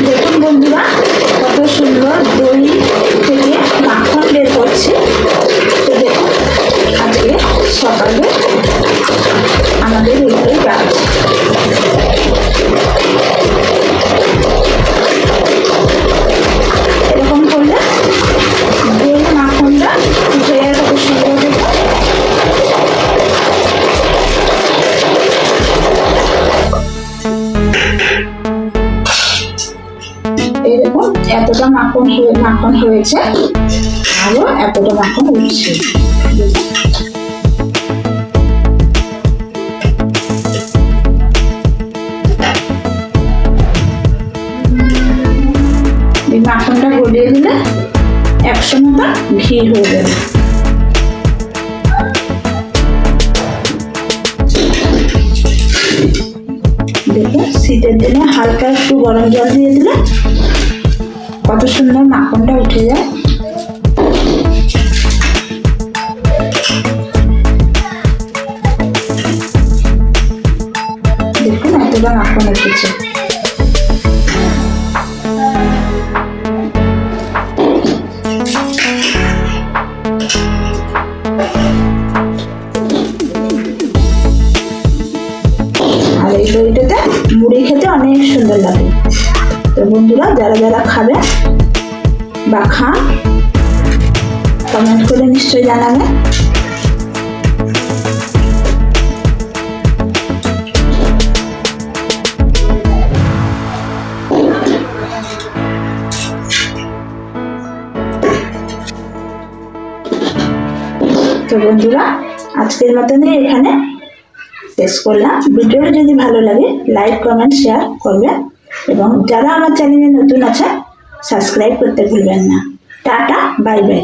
দেখুন বন্ধুরা, কত সুন্দর দই থেকে মাখন বের করছে। তো দেখুন, আজকে সকালে আমাদের এইটাই কাজ। এরকম করলে দই মাখনটা উঠে যায়, কত সুন্দর দেখুন। এরকম এতটা মাখন হয়েছে, আরো এতটা মাখন উঠছে। এই মাখনটা গলিয়ে দিলে 100 মতো ঘি হয়ে যাবে। দেখুন, শীতের দিনে হালকা একটু গরম জল দিয়ে দিলে কত সুন্দর মাখনটা উঠে যায়। দেখুন, এতটা মাখন উঠেছে। আর এই দইটাতে মুড়ি খেতে অনেক সুন্দর লাগে। তো বন্ধুরা, যারা যারা খাবে বা খান, কমেন্ট করে নিশ্চয়ই জানাবেন। তো বন্ধুরা, আজকের মতনই এখানে শেষ করলাম। ভিডিওটা যদি ভালো লাগে লাইক, কমেন্ট, শেয়ার করবেন এবং যারা আমার চ্যানেলে নতুন আছে সাবস্ক্রাইব করতে ভুলবেন না। Tata, bye bye.